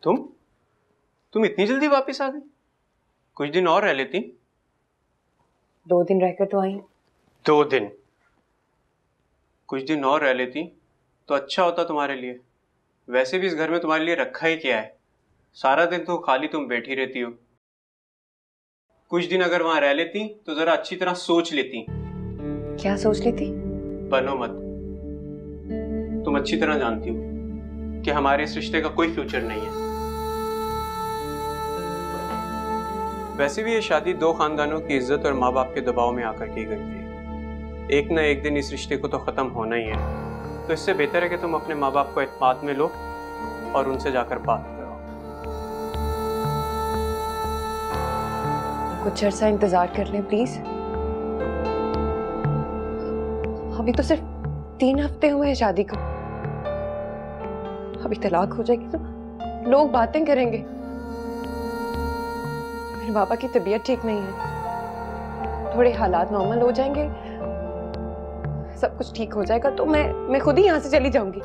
तुम इतनी जल्दी वापस आ गई? कुछ दिन और रह लेती। 2 दिन रहकर तो आई। 2 दिन? कुछ दिन और रह लेती तो अच्छा होता तुम्हारे लिए। वैसे भी इस घर में तुम्हारे लिए रखा ही क्या है, सारा दिन तो खाली तुम बैठी रहती हो। कुछ दिन अगर वहां रह लेती तो जरा अच्छी तरह सोच लेती। क्या सोच लेती? बनो मत। तुम अच्छी तरह जानती हो कि हमारे इस रिश्ते का कोई फ्यूचर नहीं है। वैसे भी ये शादी 2 खानदानों की इज्जत और माँ बाप के दबाव में आकर की गई थी। एक ना एक दिन इस रिश्ते को तो खत्म होना ही है, तो इससे बेहतर है कि तुम अपने माँ बाप को एतमाद में लो और उनसे जाकर बात करो। कुछ अर्सा इंतजार कर लें प्लीज। अभी तो सिर्फ 3 हफ्ते हुए हैं शादी को। अभी तलाक हो जाएगी तो लोग बातें करेंगे। मेरे बाबा की तबीयत ठीक नहीं है, थोड़े हालात नॉर्मल हो जाएंगे, सब कुछ ठीक हो जाएगा तो मैं खुद ही यहाँ से चली जाऊंगी।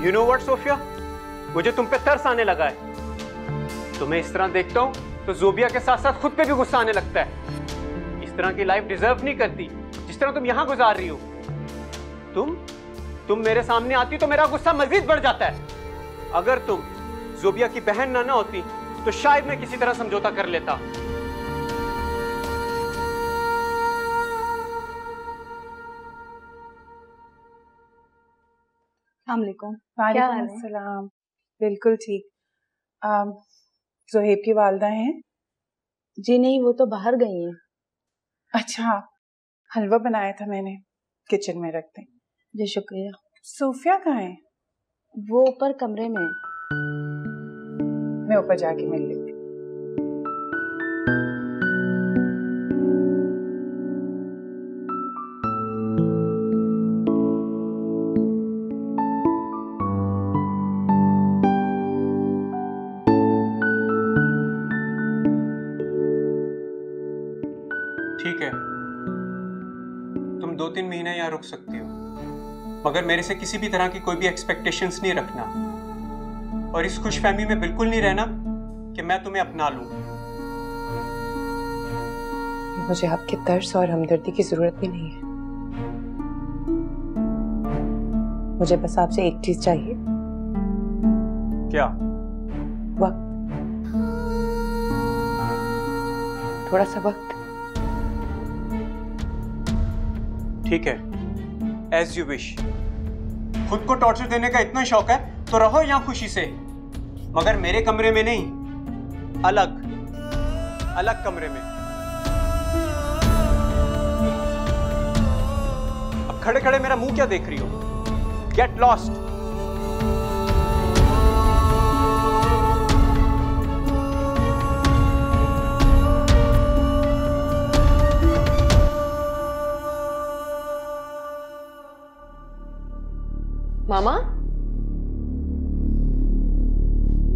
You know what, सोफिया, मुझे तुम पे तरस आने लगा है। तुम्हें इस तरह देखता हूँ तो जोबिया के साथ साथ खुद पे भी गुस्सा आने लगता है। इस तरह की लाइफ डिजर्व नहीं करती जिस तरह तुम यहाँ गुजार रही हो। तुम मेरे सामने आती तो मेरा गुस्सा मजीद बढ़ जाता है। अगर तुम जोबिया की बहन ना होती तो शायद मैं किसी तरह समझौता कर लेता। वालेकुम अस्सलाम। बिल्कुल ठीक। ज़ोहेब की वालदा हैं? जी नहीं, वो तो बाहर गई हैं। अच्छा, हलवा बनाया था मैंने, किचन में रख दें। जी शुक्रिया। सोफिया कहाँ है? वो ऊपर कमरे में। मैं ऊपर जाके मिल लेती। ठीक है, तुम 2-3 महीने यहाँ रुक सकती हो, मगर मेरे से किसी भी तरह की कोई भी एक्सपेक्टेशंस नहीं रखना और इस खुशफहमी में बिल्कुल नहीं रहना कि मैं तुम्हें अपना लूं। मुझे आपके तरस और हमदर्दी की जरूरत भी नहीं है। मुझे बस आपसे एक चीज चाहिए। क्या? वक्त, थोड़ा सा वक्त। ठीक है, एज यू विश। खुद को टॉर्चर देने का इतना शौक है तो रहो यहाँ खुशी से, मगर मेरे कमरे में नहीं, अलग अलग कमरे में। अब खड़े खड़े मेरा मुंह क्या देख रही हो? Get lost. मामा,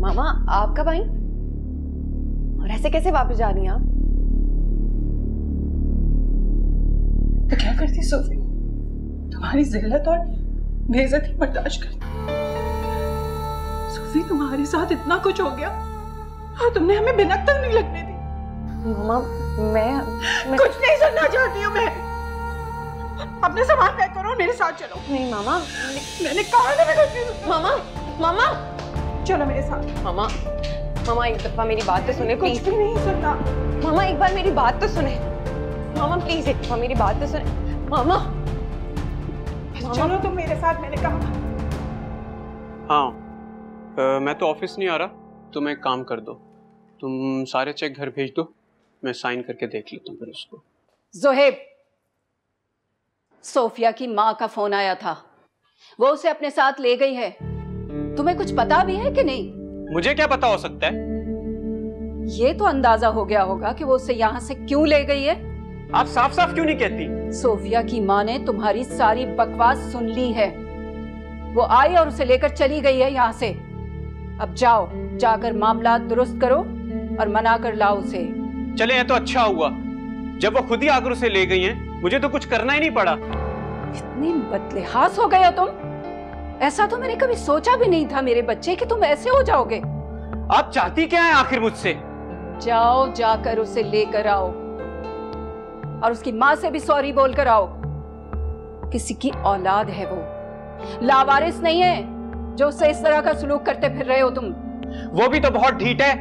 मामा आप कब आई और ऐसे कैसे वापस जा रही हैं आप? तो क्या करती सोफी, तुम्हारी जिल्लत और बेइज्जती बर्दाश्त करती। सोफी, तुम्हारे साथ इतना कुछ हो गया और तुमने हमें बिनक तक नहीं लगने दी। मामा मैं कुछ नहीं सुनना चाहती हूँ मैं। अपने सामान पैक करो, मेरे साथ चलो। नहीं मामा, मैंने कहा था मैं कुछ नहीं सुनना। मामा, मामा चलो मेरे साथ। मामा, मामा एक दफा मेरी बात तो सुने प्लीज। कुछ भी नहीं सुनना। मामा एक बार मेरी बात तो सुने। मामा प्लीज एक दफा मेरी बात तो सुने। मामा, चलो तुम मेरे साथ, मैंने कहा। हाँ, मैं तो ऑफिस नहीं आ रहा, तुम एक काम कर दो, तुम सारे चेक घर भेज दो, मैं साइन करके देख लेता हूँ फिर उसको। ज़ोहेब, सोफिया की माँ का फोन आया था, वो उसे अपने साथ ले गई है। तुम्हें कुछ पता भी है कि नहीं? मुझे क्या पता हो सकता है? ये तो अंदाजा हो गया होगा कि वो उसे यहाँ से क्यों ले गई है। आप साफ साफ क्यों नहीं कहती? सोफिया की माँ ने तुम्हारी सारी बकवास सुन ली है। वो आई और उसे लेकर चली गई है यहाँ से। अब जाओ, जाकर मामला दुरुस्त करो और मना कर लाओ उसे। चले हैं तो अच्छा हुआ, जब वो खुद ही आकर उसे ले गई हैं, मुझे तो कुछ करना ही नहीं पड़ा। इतने बदलिहाज हो गए हो तुम। ऐसा तो मैंने कभी सोचा भी नहीं था मेरे बच्चे कि तुम ऐसे हो जाओगे। आप चाहती क्या है आखिर मुझसे? जाओ, जाकर उसे लेकर आओ और उसकी माँ से भी सॉरी बोलकर आओ। किसी की औलाद है वो, लावारिस नहीं है जो उससे इस तरह का सलूक करते फिर रहे हो तुम। वो भी तो बहुत ढीठ है,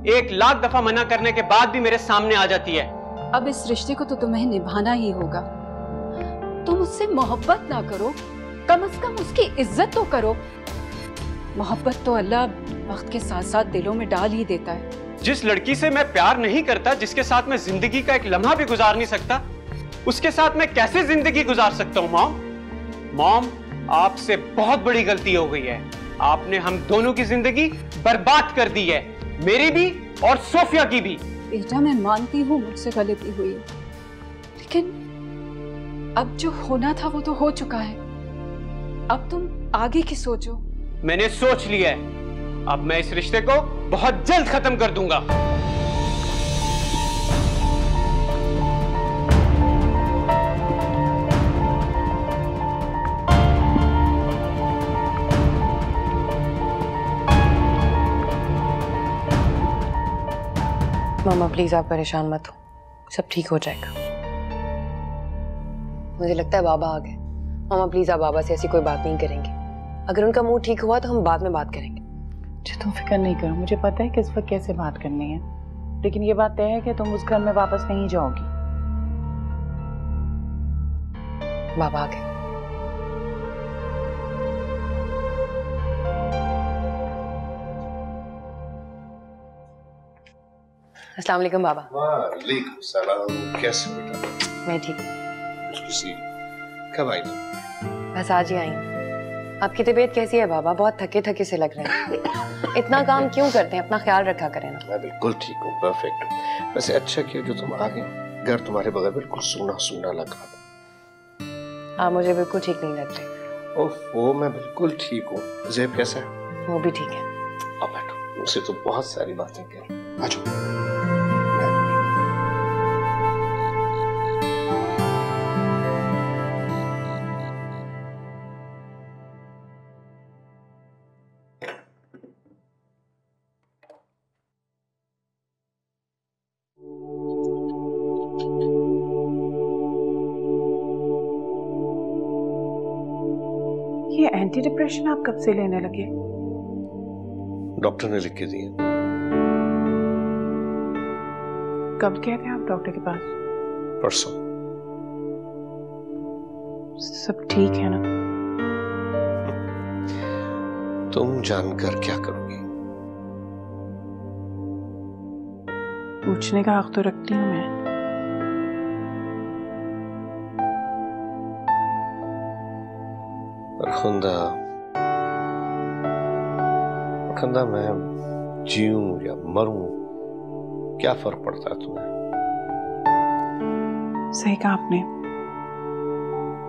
1,00,000 दफा मना करने के बाद भी मेरे सामने आ जाती है। अब इस रिश्ते को तो तुम्हें निभाना ही होगा। तुम उससे मोहब्बत ना करो, कम से कम उसकी इज्जत तो करो। मोहब्बत तो अल्लाह वक्त के साथ साथ दिलों में डाल ही देता है। जिस लड़की से मैं प्यार नहीं करता, जिसके साथ मैं जिंदगी का एक लम्हा भी गुजार नहीं सकता, उसके साथ मैं कैसे जिंदगी गुजार सकता हूँ? मॉम, आपसे बहुत बड़ी गलती हो गई है। आपने हम दोनों की जिंदगी बर्बाद कर दी है, मेरी भी और सोफिया की भी। बेटा, मैं मानती हूँ मुझसे गलती हुई है, लेकिन अब जो होना था वो तो हो चुका है। अब तुम आगे की सोचो। मैंने सोच लिया है, अब मैं इस रिश्ते को बहुत जल्द खत्म कर दूंगा। मामा प्लीज आप परेशान मत हो, सब ठीक हो जाएगा। मुझे लगता है बाबा आ गए। मामा प्लीज आप बाबा से ऐसी कोई बात नहीं करेंगे। अगर उनका मूड ठीक हुआ तो हम बाद में बात करेंगे। जी तुम फिक्र नहीं करो, मुझे पता है किस वक्त कैसे बात करनी है, लेकिन ये बात तय है कि तुम उस घर में वापस नहीं जाओगी। बाबा आ गए। अस्सलाम वालेकुम बाबा। वालेकुम सलाम। कैसे हो बेटा? मैं ठीक हूँ। खुशी। कब आई तुम? बस आज ही आई हूँ। आपकी तबीयत कैसी है बाबा? बहुत थके थके से लग रहे हैं। इतना काम क्यों करते हैं? अपना ख्याल रखा करें ना। मैं बिल्कुल ठीक हूँ, परफेक्ट हूँ। वैसे अच्छा किया जो तुम आ गए, घर तुम्हारे बगैर बिल्कुल सूना सूना लगा। आप मुझे बिल्कुल ठीक नहीं लग रहे। ओह, मैं बिल्कुल ठीक हूँ। ज़ेब कैसा है? वो भी ठीक है। अब बैठो, मुझसे तो बहुत सारी बातें करें। आ जाओ। ये एंटी डिप्रेशन आप कब से लेने लगे? डॉक्टर ने लिख के दिए। कब गए थे आप डॉक्टर के पास? परसों। सब ठीक है ना? तुम जानकर क्या करोगी? पूछने का हक तो रखती हूँ मैं। खुंदा मैं जीऊं या मरूं, क्या फर्क पड़ता है तुम्हें? सही कहा आपने,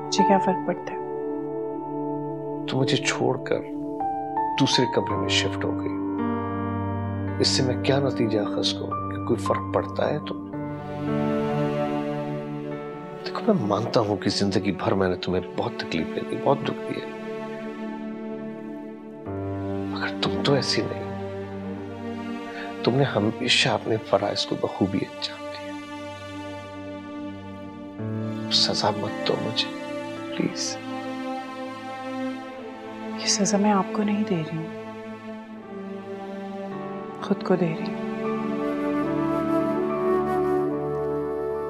मुझे क्या फर्क पड़ता है? तुम मुझे छोड़कर दूसरे कमरे में शिफ्ट हो गई, इससे मैं क्या नतीजा अखज़ करूं कि कोई फर्क पड़ता है? तो देखो, मैं मानता हूं कि जिंदगी भर मैंने तुम्हें बहुत तकलीफें दी, बहुत दुख दिए, मगर तुम तो ऐसी नहीं। तुमने हमेशा अपने फराइज को बखूबी अंजाम दिया। सजा मत दो मुझे, प्लीज। ये सजा मैं आपको नहीं दे रही हूँ, खुद को दे रही हूँ।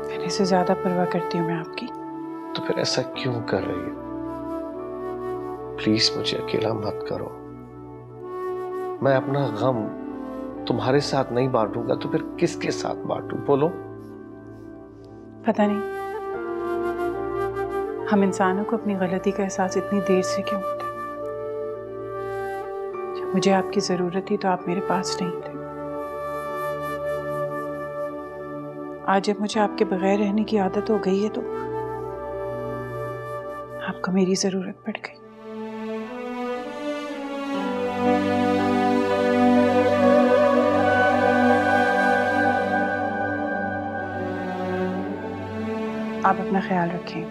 मैंने से ज्यादा परवाह करती हूँ मैं आपकी। तो फिर ऐसा क्यों कर रही हो? प्लीज मुझे अकेला मत करो। मैं अपना गम तुम्हारे साथ नहीं बांटूंगा तो फिर किसके साथ बांटूं? बोलो। पता नहीं हम इंसानों को अपनी गलती का एहसास इतनी देर से क्यों होता है। जब मुझे आपकी जरूरत थी तो आप मेरे पास नहीं थे। आज जब मुझे आपके बगैर रहने की आदत हो गई है तो आपको मेरी जरूरत पड़ गई। आप अपना ख्याल रखें।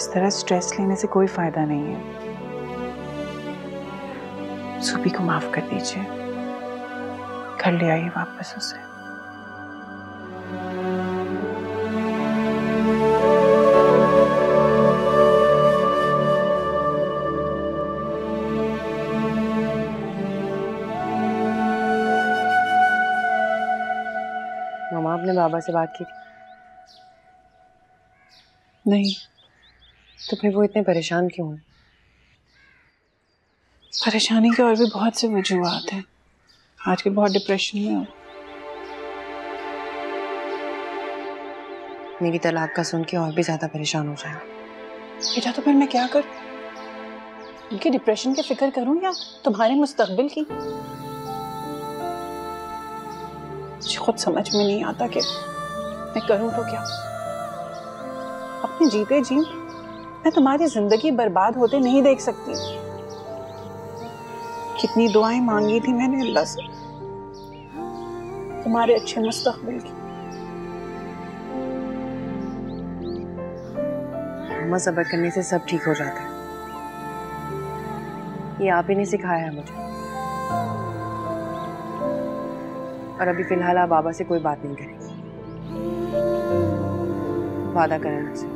इस तरह स्ट्रेस लेने से कोई फायदा नहीं है। सूफी को माफ कर दीजिए, घर ले आइए वापस उसे। मामा, आपने बाबा से बात की थी? नहीं। तो फिर वो इतने परेशान क्यों हैं? परेशानी के और भी बहुत से वजूहात हैं। आजकल बहुत डिप्रेशन में हो। मेरी तलाक का सुन के और भी ज्यादा परेशान हो जाए। बेटा तो फिर मैं क्या करूं? उनके डिप्रेशन की फिक्र करूं या तुम्हारे मुस्तकबिल की? मुझे खुद समझ में नहीं आता कि मैं करूं तो क्या। अपने जीते जी मैं तुम्हारी जिंदगी बर्बाद होते नहीं देख सकती। कितनी दुआएं मांगी थी मैंने अल्लाह से तुम्हारे अच्छे मुस्तकबिल की। मम्मा, सब्र करने से सब ठीक हो जाता है। ये आप ही ने सिखाया है मुझे। और अभी फिलहाल आप बाबा से कोई बात नहीं करेंगे। वादा करें आपसे।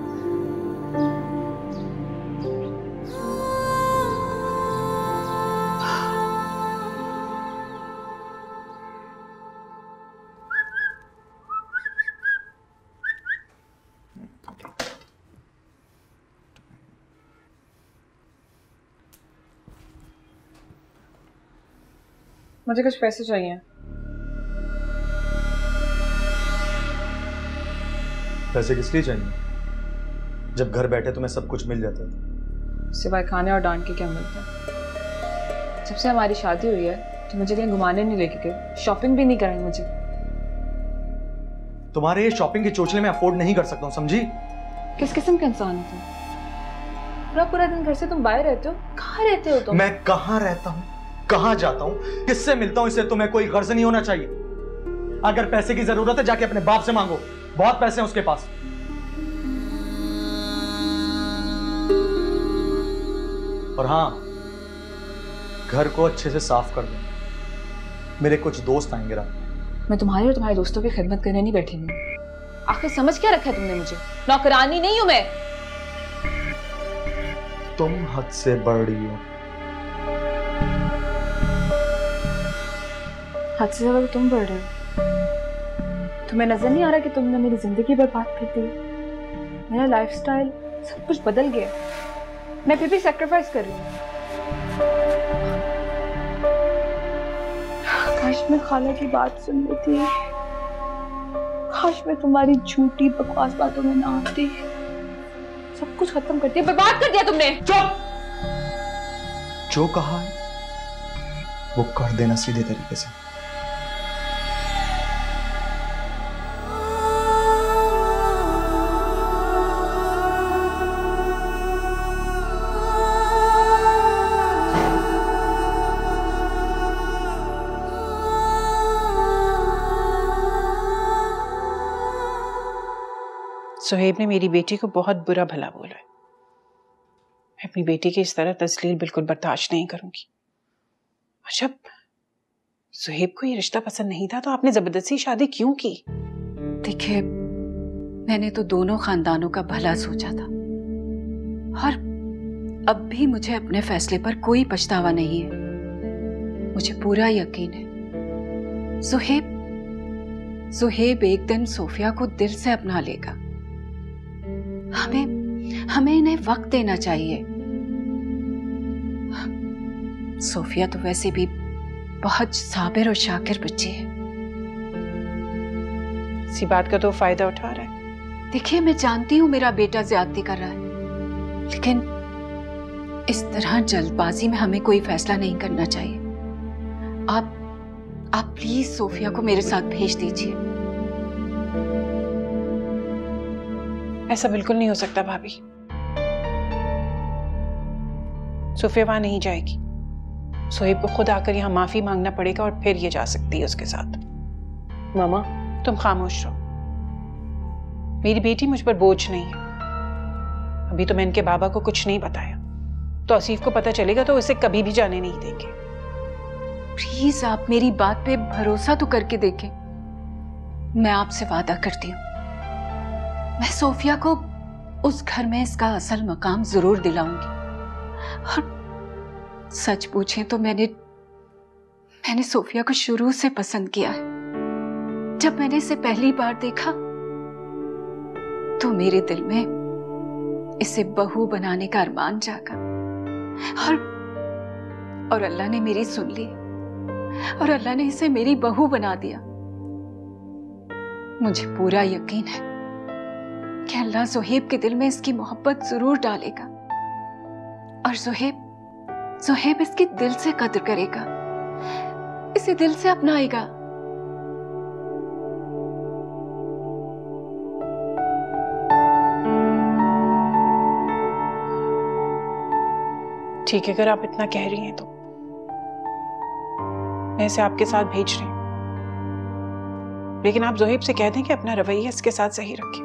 मुझे कुछ पैसे चाहिए। पैसे किस लिए चाहिए जब घर बैठे तुम्हें सब कुछ मिल जाता है? सिवाय खाने और डांट के क्या मिलता है? जब से हमारी शादी हुई है तो मुझे कहीं घुमाने नहीं लेके गए, शॉपिंग भी नहीं कराई मुझे। तुम्हारे ये शॉपिंग के चोचले में अफोर्ड नहीं कर सकता हूँ, समझी? किस किस्म का इंसान हो तुम? पूरा पूरा दिन घर से तुम बाहर रहते हो। कहाँ रहते हो तुम? मैं कहाँ रहता हूँ, कहाँ जाता हूँ, किससे मिलता हूँ, इससे तुम्हें कोई गर्ज नहीं होना चाहिए। अगर पैसे की जरूरत है जाके अपने बाप से मांगो, बहुत पैसे हैं उसके पास। और हाँ, घर को अच्छे से साफ कर दो, मेरे कुछ दोस्त आएंगे रात में। मैं तुम्हारी और तुम्हारे दोस्तों की खिदमत करने नहीं बैठी हूँ। आखिर समझ क्या रखा है तुमने मुझे? नौकरानी नहीं हूं मैं। तुम हद से बढ़ रही हो। हद से ज्यादा तुम बढ़ रहे हो। तुम्हें नजर नहीं आ रहा कि तुमने मेरी जिंदगी बर्बाद कर दी? मेरा लाइफस्टाइल सब कुछ बदल गया। मैं फिर भी सैक्रिफाइस कर रही हूँ। काश मैं खाला की बात सुन लेती, काश मैं तुम्हारी झूठी बकवास बातों में ना आती। सब कुछ खत्म कर दिया, बर्बाद कर दिया तुमने। चुप! जो कहा है वो कर देना सीधे तरीके से। सुहेब ने मेरी बेटी को बहुत बुरा भला बोला है। मैं अपनी बेटी की इस तरह तस्लील बिल्कुल बर्दाश्त नहीं करूंगी। और जब सुहेब को ये रिश्ता पसंद नहीं था तो आपने जबरदस्ती शादी क्यों की? देखिए, मैंने तो दोनों खानदानों का भला सोचा था और अब भी मुझे अपने फैसले पर कोई पछतावा नहीं है। मुझे पूरा यकीन है सुहेब एक दिन सोफिया को दिल से अपना लेगा। हमें इन्हें वक्त देना चाहिए। सोफिया तो वैसे भी बहुत साबिर और शाकिर बच्ची है। इसी बात का तो फायदा उठा रहा है। देखिए, मैं जानती हूँ मेरा बेटा ज्यादती कर रहा है, लेकिन इस तरह जल्दबाजी में हमें कोई फैसला नहीं करना चाहिए। आप प्लीज सोफिया को मेरे साथ भेज दीजिए। ऐसा बिल्कुल नहीं हो सकता भाभी। सोफिया वहां नहीं जाएगी। सोहेब को खुद आकर यहाँ माफी मांगना पड़ेगा और फिर ये जा सकती है उसके साथ। मामा, तुम खामोश रहो। मेरी बेटी मुझ पर बोझ नहीं है। अभी तो मैं इनके बाबा को कुछ नहीं बताया, तो आसिफ को पता चलेगा तो उसे कभी भी जाने नहीं देंगे। प्लीज आप मेरी बात पे भरोसा तो करके देखें। मैं आपसे वादा करती हूँ, मैं सोफिया को उस घर में इसका असल मकाम जरूर दिलाऊंगी। और सच पूछें तो मैंने सोफिया को शुरू से पसंद किया है। जब मैंने इसे पहली बार देखा तो मेरे दिल में इसे बहू बनाने का अरमान जागा, और अल्लाह ने मेरी सुन ली और अल्लाह ने इसे मेरी बहू बना दिया। मुझे पूरा यकीन है कि अल्लाह ज़ुहैब के दिल में इसकी मोहब्बत जरूर डालेगा और ज़ुहैब इसकी दिल से कदर करेगा, इसे दिल से अपनाएगा। ठीक है, अगर आप इतना कह रही हैं तो मैं इसे आपके साथ भेज रही हूँ, लेकिन आप ज़ुहैब से कह दें कि अपना रवैया इसके साथ सही रखें।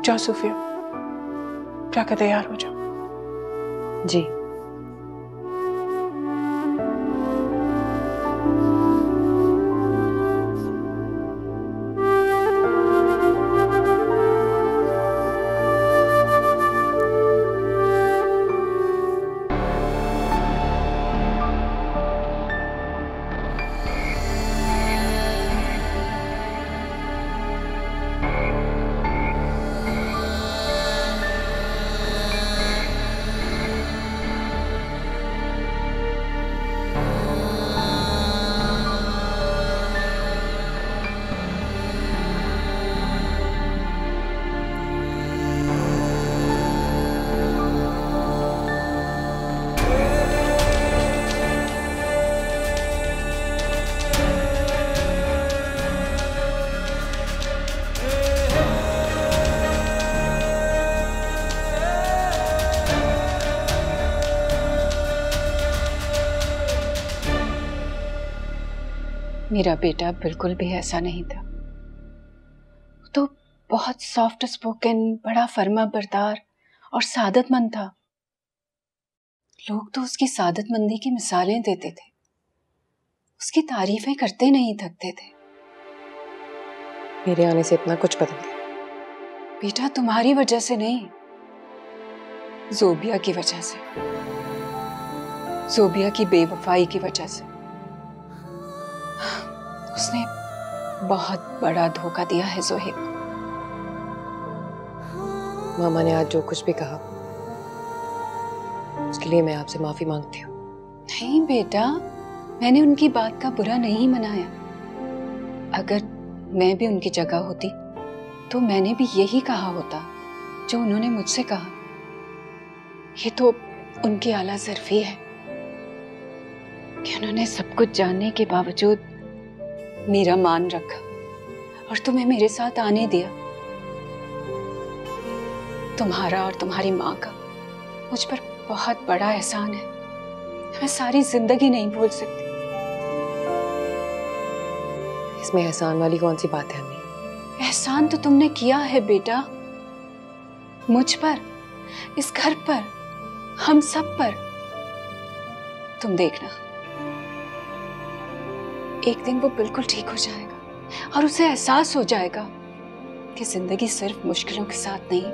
जाओ सोफिया, जाकर तैयार हो जाओ। जी। मेरा बेटा बिल्कुल भी ऐसा नहीं था। तो बहुत सॉफ्ट स्पोकन, बड़ा फर्मा बरदार और सादतमंद था। लोग तो उसकी सादतमंदी की मिसालें देते थे, उसकी तारीफें करते नहीं थकते थे। मेरे आने से इतना कुछ बदल गया। बेटा तुम्हारी वजह से नहीं, ज़ोबिया की वजह से, ज़ोबिया की बेवफाई की वजह से। उसने बहुत बड़ा धोखा दिया है ज़ुहैब को। मामा ने आज जो कुछ भी कहा उसके लिए मैं आपसे माफी मांगती हूँ। नहीं बेटा, मैंने उनकी बात का बुरा नहीं मनाया। अगर मैं भी उनकी जगह होती तो मैंने भी यही कहा होता जो उन्होंने मुझसे कहा। ये तो उनकी आला ज़र्फ़ी है कि उन्होंने सब कुछ जानने के बावजूद मेरा मान रखा और तुम्हें मेरे साथ आने दिया। तुम्हारा और तुम्हारी माँ का मुझ पर बहुत बड़ा एहसान है, मैं सारी जिंदगी नहीं भूल सकती। इसमें एहसान वाली कौन सी बात है अम्मी? एहसान तो तुमने किया है बेटा, मुझ पर, इस घर पर, हम सब पर। तुम देखना, एक दिन वो बिल्कुल ठीक हो जाएगा और उसे एहसास हो जाएगा कि जिंदगी सिर्फ मुश्किलों के साथ नहीं,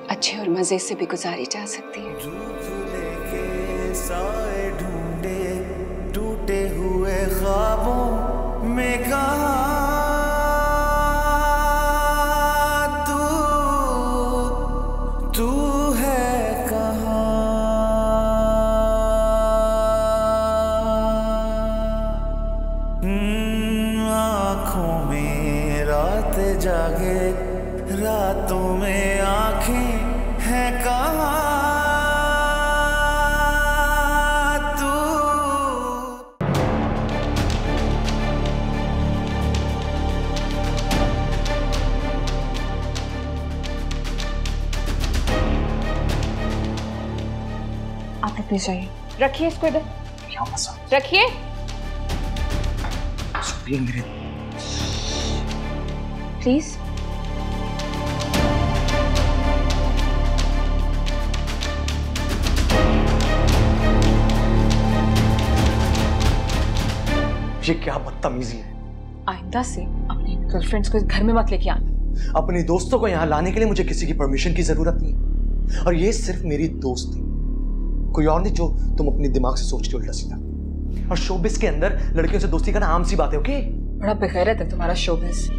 अच्छे और मजे से भी गुजारी जा सकती है। साए ढूंढे टूटे हुए ख्वाबों में कहा तू है कहाँ? आँखों में रात जागे, रातों में आँखें हैं कहाँ? आप प्लीज जाइए, रखिए इसको इधर, क्या मजा? रखिए। मेरे प्लीज। ये क्या बदतमीजी है। आइंदा से अपनी गर्लफ्रेंड्स को इस घर में मत लेके आना। अपने दोस्तों को यहाँ लाने के लिए मुझे किसी की परमिशन की जरूरत नहीं है, और ये सिर्फ मेरी दोस्त थी, कोई और नहीं जो तुम अपने दिमाग से सोचते उल्टा सीधा। और शोबिस के अंदर लड़कियों से दोस्ती करना आम सी बात है। ओके, बड़ा बेगैरत है तुम्हारा शोबिस।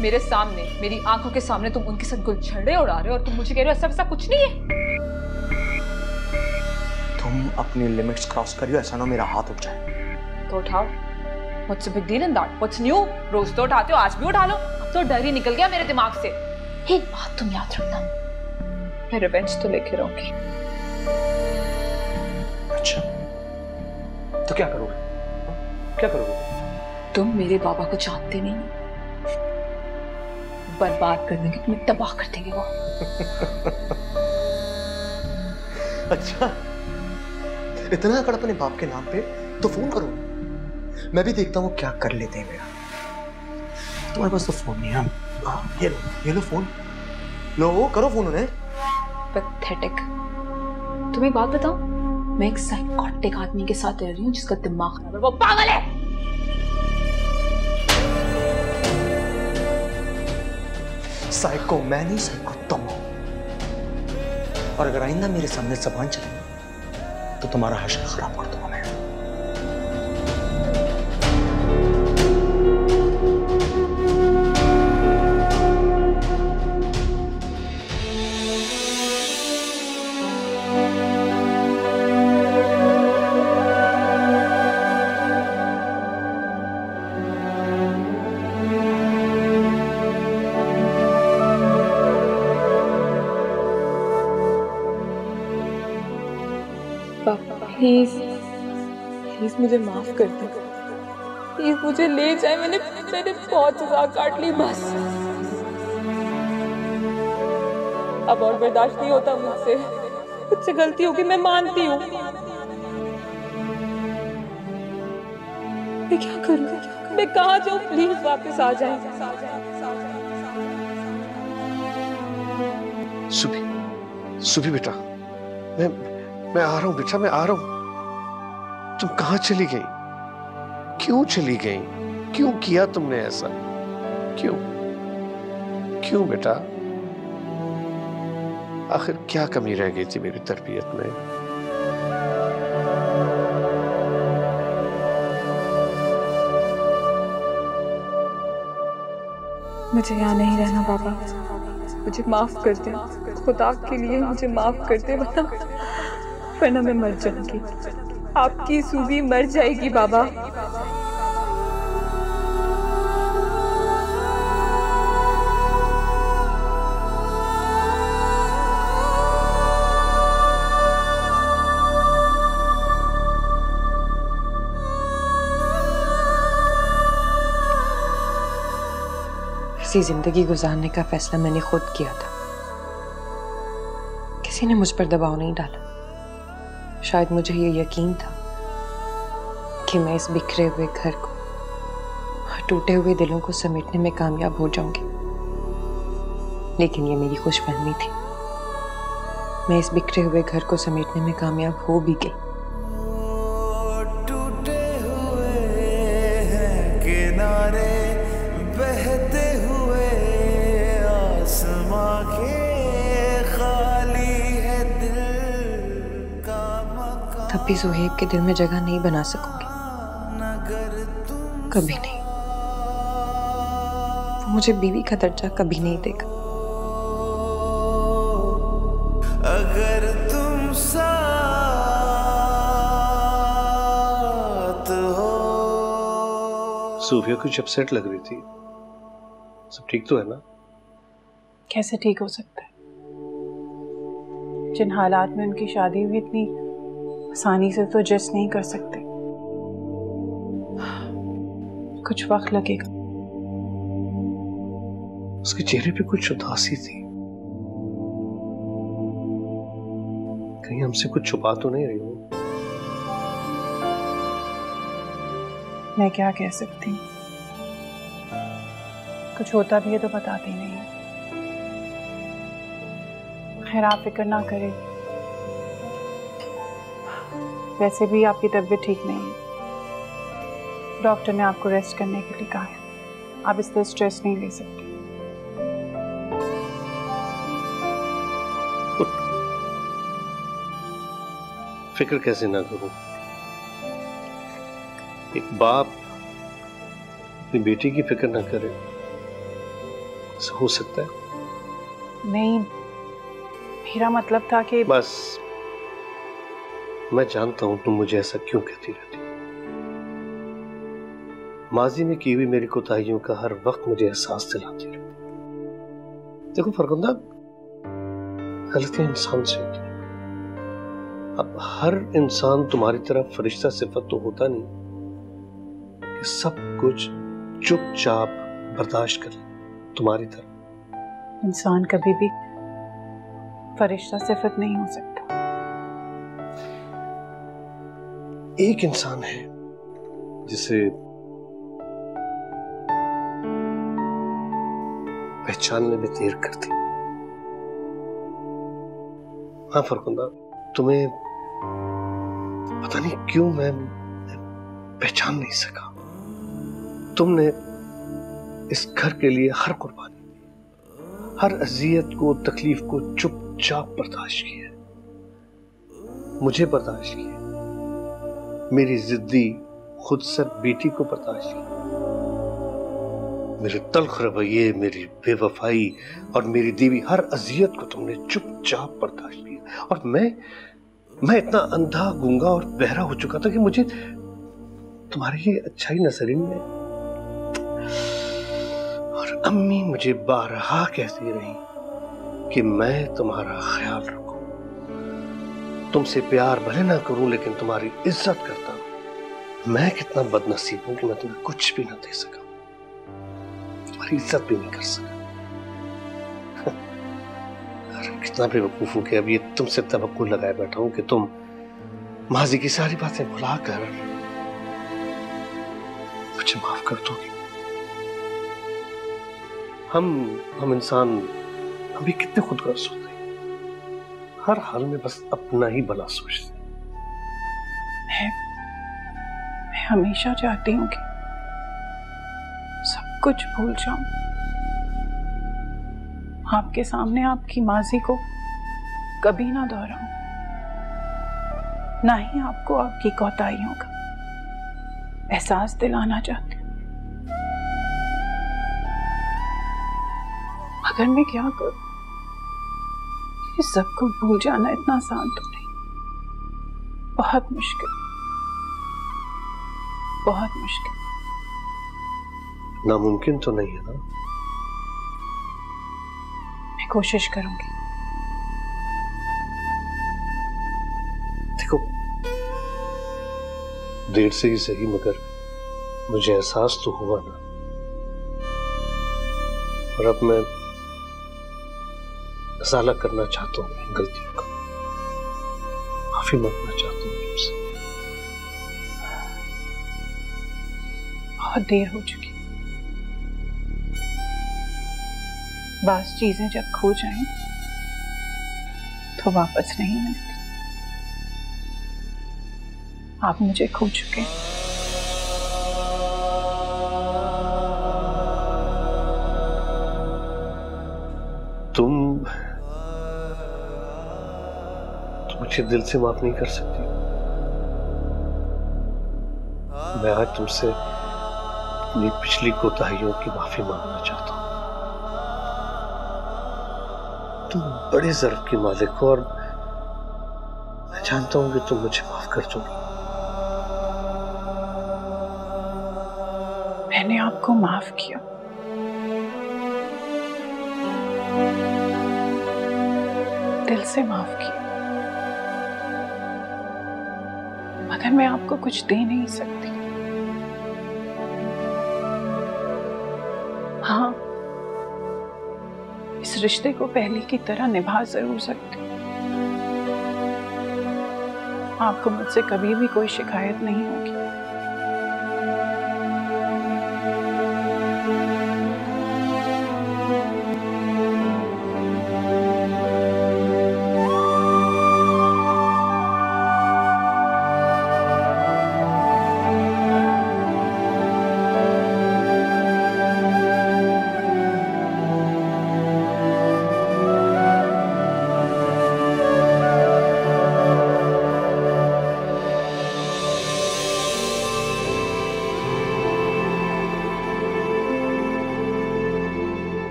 मेरे सामने, मेरी आंखों के सामने तुम उनके साथ गुलछड़े उड़ा रहे हो और तुम मुझे कह रहे हो ऐसा वैसा कुछ नहीं है। तुम अपनी लिमिट्स क्रॉस कर रही हो, ऐसा ना मेरा हाथ उठ जाए। तो उठाओ। What's the big deal in that? What's new? रोज तो उठाते हो, आज भी उठा लो। अब तो डर ही निकल गया मेरे दिमाग से। एक बात तुम याद रखना, मैं रिवेंज तो लेके रहूंगी। अच्छा, तो क्या करोगे? क्या करोगे? तुम मेरे बाबा को जानते नहीं, बर्बाद कर देंगे, तुम्हें तबाह कर देंगे वो। अच्छा, इतना अकड़ अपने बाप के नाम पे, तो फोन करो, मैं भी देखता हूँ क्या कर लेते हैं मेरा। तुम्हारे पास तो फोन नहीं है। ये लो फोन, लो करो फोन उन्हें। पैथेटिक। तुम्हें एक बात बताऊं, मैं एक साइकोटिक आदमी के साथ रह रही हूँ जिसका दिमाग खराब है, वो पागल है। साइको मैं नहीं, साइको तुम हो। और अगर आइंदा मेरे सामने जबान चले तो तुम्हारा हश्र खराब कर दूंगा मैं। प्लीज प्लीज मुझे माफ कर दो, प्लीज मुझे ले जाए। मैंने बहुत सजा काट ली, बस अब और बर्दाश्त नहीं होता मुझसे। मुझसे गलती होगी, मैं मानती हूँ। मैं क्या करूँ, मैं कहाँ जाऊँ? प्लीज वापस आ जाए। सुबी, सुबी बेटा, मैं आ रहा हूं बेटा, मैं आ रहा हूं। तुम कहां चली गई? क्यों चली गई? क्यों किया तुमने ऐसा? क्यों क्यों बेटा? आखिर क्या कमी रह गई थी मेरी तरबियत में? मुझे यहाँ नहीं रहना बाबा, मुझे माफ कर दे। खुदा के लिए मुझे माफ कर दे, वरना मैं मर जाऊंगी। आपकी सूबी मर जाएगी बाबा। ऐसी जिंदगी गुजारने का फैसला मैंने खुद किया था, किसी ने मुझ पर दबाव नहीं डाला। शायद मुझे ये यकीन था कि मैं इस बिखरे हुए घर को और टूटे हुए दिलों को समेटने में कामयाब हो जाऊंगी, लेकिन ये मेरी खुशफहमी थी। मैं इस बिखरे हुए घर को समेटने में कामयाब हो भी गई। टूटे हुए हैं किनारे, बहते हुए आसमां के, खाली है दिल का मकान। तब भी सुहेब के दिल में जगह नहीं बना सकूंगी, कभी नहीं। वो मुझे बीवी का दर्जा कभी नहीं देगा। अगर तुम साथ हो। सूफिया कुछ अपसेट लग रही थी, सब ठीक तो है ना? कैसे ठीक हो सकता है? जिन हालात में उनकी शादी हुई इतनी आसानी से तो जज नहीं कर सकते। कुछ वक्त लगेगा। उसके चेहरे पे कुछ उदासी थी, कहीं हमसे कुछ छुपा तो नहीं रही हो? मैं क्या कह सकती हूँ? कुछ होता भी है तो बताती नहीं है। खैर आप फिक्र ना करें, वैसे भी आपकी तबीयत ठीक नहीं है। डॉक्टर ने आपको रेस्ट करने के लिए कहा है, आप इसलिए स्ट्रेस नहीं ले सकते। फिक्र कैसे ना करूं? एक बाप अपनी बेटी की फिक्र ना करे, ऐसा हो सकता है? नहीं, मेरा मतलब था कि बस मैं जानता हूं तुम मुझे ऐसा क्यों कहती रहती। माजी में की हुई मेरी कोताहियों का हर वक्त मुझे एहसास दिलाती रहती। देखो फरगुंदा, गलतियां इंसान से होती हैं। अब हर इंसान तुम्हारी तरफ फरिश्ता सिफत तो होता नहीं कि सब कुछ चुपचाप बर्दाश्त कर ले तुम्हारी तरफ। इंसान कभी भी फरिश्ता सिफत नहीं हो सकता। एक इंसान है जिसे पहचानने में देर करती। हाँ फरगुंदा, तुम्हें पता नहीं क्यों मैं पहचान नहीं सका। तुमने इस घर के लिए हर कुर्बानी, हर अजियत को, तकलीफ को चुपचाप बर्दाश्त किया, मुझे बर्दाश्त किया, मेरी जिद्दी खुद से बेटी को बर्दाश्त किया, मेरे तल्ख रवैये, मेरी बेवफाई और मेरी दीवी हर अजियत को तुमने चुपचाप बर्दाश्त किया। और मैं इतना अंधा, गूंगा और बहरा हो चुका था कि मुझे तुम्हारी ये अच्छाई नजर ही नहीं। और अम्मी मुझे बारहा कहती रही कि मैं तुम्हारा ख्याल रखूं, तुमसे प्यार भले ना करूं लेकिन तुम्हारी इज्जत करता हूं। मैं कितना बदनसीब हूं कि मैं तुम्हें कुछ भी ना दे सका, तुम्हारी इज्जत भी नहीं कर सका। कितना बेवकूफ हूं कि अब ये तुमसे तवक्कुल लगाए बैठा हूं कि तुम माजी की सारी बातें भुलाकर मुझे माफ कर दोगी। हम इंसान हम भी कितने खुदगर्ज होते हैं, हर हाल में बस अपना ही भला सोचते हैं। मैं हमेशा चाहती हूँ कि सब कुछ भूल जाऊं, आपके सामने आपकी माजी को कभी ना दोहराऊं, ना ही आपको आपकी कोताहियों का एहसास दिलाना चाहती हूं। मगर मैं क्या करूं? ये सबको भूल जाना इतना आसान तो नहीं, बहुत मुश्किल, बहुत मुश्किल। नामुमकिन तो नहीं है ना? कोशिश करूंगी। देखो, देर से ही सही मगर मुझे एहसास तो हुआ ना, और अब मैं असाला करना चाहता हूं गलतियों का, माफी मांगना चाहता हूं तुमसे। बहुत देर हो चुकी, बास चीजें जब खो जाएं तो वापस नहीं मिलती। आप मुझे खो चुके हैं। तुम मुझे दिल से माफ नहीं कर सकती। मैं आज तुमसे अपनी पिछली कोताहियों की माफी मांगना चाहता हूं। तुम बड़े ज़र्फ की मालिक हो और मैं जानता हूं कि तुम मुझे माफ कर दोगी। मैंने आपको माफ किया, दिल से माफ किया, मगर मैं आपको कुछ दे नहीं सकती। हाँ, इस रिश्ते को पहले की तरह निभा जरूर सकती हूँ। आपको मुझसे कभी भी कोई शिकायत नहीं होगी।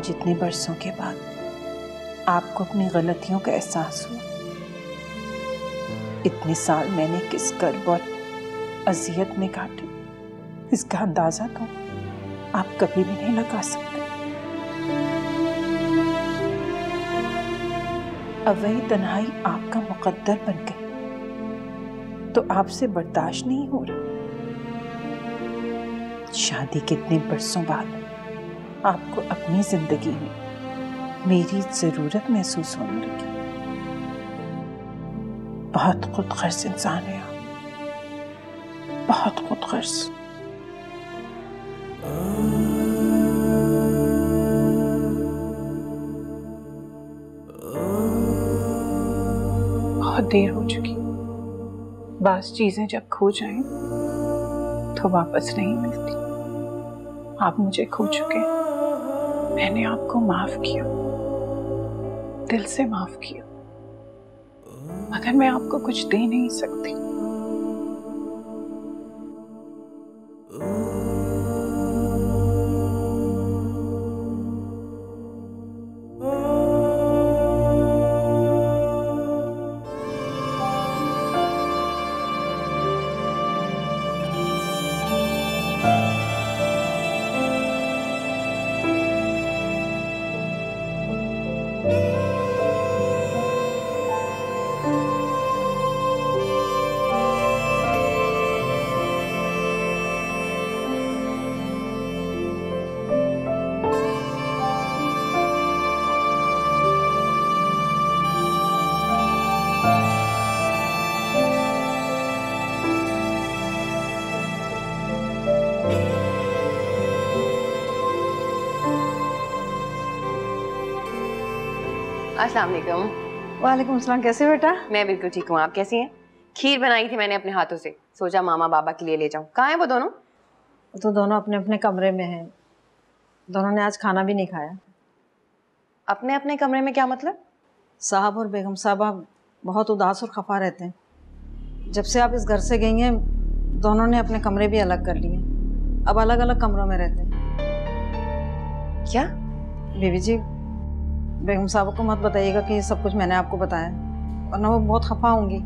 आज इतने बरसों के बाद आपको अपनी गलतियों का एहसास हुआ। इतने साल मैंने किस कर्ब और अजियत में काटे, इसका अंदाजा तो आप कभी भी नहीं लगा सकते। अब वही तन्हाई आपका मुकद्दर बन गई तो आपसे बर्दाश्त नहीं हो रहा। शादी के इतने बरसों बाद आपको अपनी जिंदगी में मेरी जरूरत महसूस होने लगी। बहुत खुदगर्ज इंसान है आप, बहुत खुदगर्ज। बहुत देर हो चुकी। बास चीजें जब खो जाएं तो वापस नहीं मिलती। आप मुझे खो चुके, मैंने आपको माफ किया, दिल से माफ किया, मगर मैं आपको कुछ दे नहीं सकती। अस्सलाम वालेकुम। वालेकुम अस्सलाम। कैसे हो बेटा? मैं बिल्कुल ठीक हूँ, आप कैसी हैं? खीर बनाई थी मैंने अपने हाथों से, सोचा मामा बाबा के लिए ले जाऊँ। कहाँ हैं वो दोनों? तो दोनों अपने अपने कमरे में हैं। दोनों ने आज खाना भी नहीं खाया। अपने अपने कमरे में क्या मतलब? साहब और बेगम साहबा बहुत उदास और खफा रहते हैं। जब से आप इस घर से गई हैं दोनों ने अपने कमरे भी अलग कर लिए, अब अलग अलग कमरों में रहते हैं। क्या? बीबी जी, बेगम साहब को मत बताइएगा कि ये सब कुछ मैंने आपको बताया, वरना वो बहुत खफा होंगी।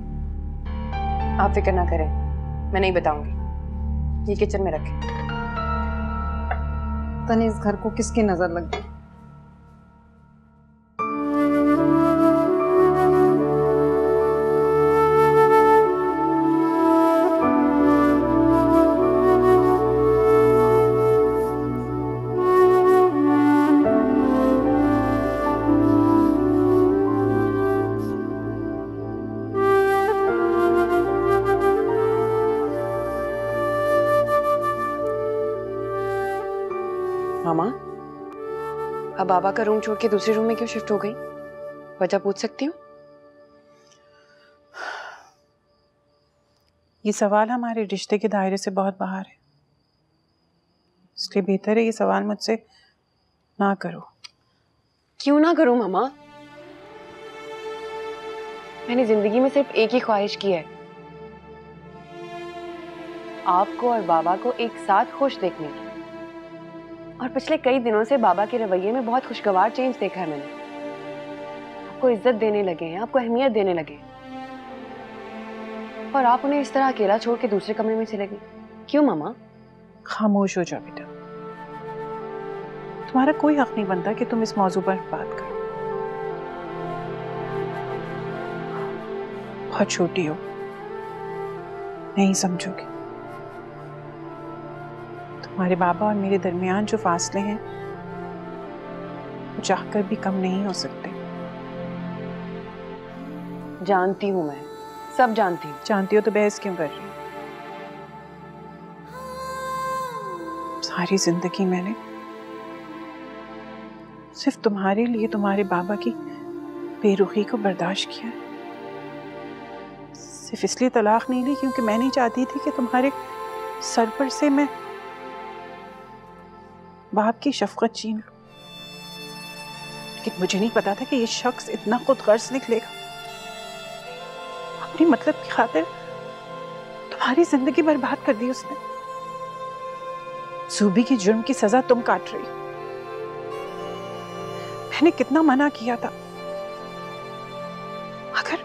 आप फिक्र ना करें, मैं नहीं बताऊंगी। ये किचन में रखें। तनी इस घर को किसकी नजर लग गई? मामा, अब बाबा का रूम छोड़ के दूसरे रूम में क्यों शिफ्ट हो गई? वजह पूछ सकती हूँ? ये सवाल हमारे रिश्ते के दायरे से बहुत बाहर है, इसलिए बेहतर है ये सवाल मुझसे ना करो। क्यों ना करूं मामा? मैंने जिंदगी में सिर्फ एक ही ख्वाहिश की है, आपको और बाबा को एक साथ खुश देखने की। और पिछले कई दिनों से बाबा के रवैये में बहुत खुशगवार चेंज देखा है मैंने। आपको इज्जत देने लगे हैं, आपको अहमियत देने लगे, और आप उन्हें इस तरह अकेला छोड़ के दूसरे कमरे में चले गए। क्यों मामा? खामोश हो जाओ बेटा, तुम्हारा कोई हक नहीं बनता कि तुम इस मौजू पर बात करो। बहुत छोटी हो, नहीं समझोगे। तुम्हारे बाबा और मेरे दरमियान जो फासले हैं वो चाहकर भी कम नहीं हो सकते। जानती हूं, मैं सब जानती हूँ। जानती हो तो बहस क्यों कर रही हो? सारी जिंदगी मैंने सिर्फ तुम्हारे लिए तुम्हारे बाबा की बेरुखी को बर्दाश्त किया है। सिर्फ इसलिए तलाक नहीं ली क्योंकि मैं नहीं चाहती थी कि तुम्हारे सर पर से मैं बाप की शफकत छीन लूं। लेकिन मुझे नहीं पता था कि ये शख्स इतना खुदगर्ज निकलेगा। अपनी मतलब की खातिर तुम्हारी जिंदगी बर्बाद कर दी उसने। सूबी की जुर्म की सजा तुम काट रही हो, मैंने कितना मना किया था, मगर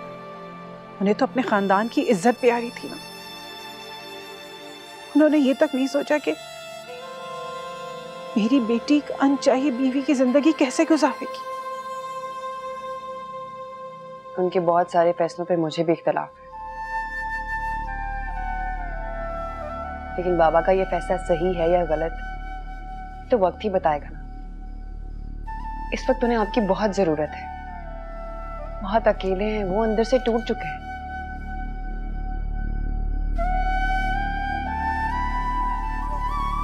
उन्हें तो अपने खानदान की इज्जत प्यारी थी ना। उन्होंने ये तक नहीं सोचा कि मेरी बेटी अनचाही बीवी की जिंदगी कैसे गुजारेगी। उनके बहुत सारे फैसलों पे मुझे भी इख्तलाफ है, लेकिन बाबा का ये फैसला सही है या गलत तो वक्त ही बताएगा ना। इस वक्त उन्हें आपकी बहुत जरूरत है, बहुत अकेले हैं, वो अंदर से टूट चुके हैं।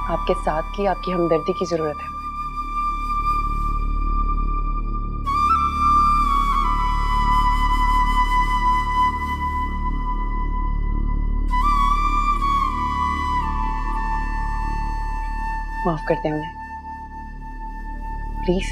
आपके साथ की, आपकी हमदर्दी की जरूरत है। माफ करते हैं उन्हें प्लीज।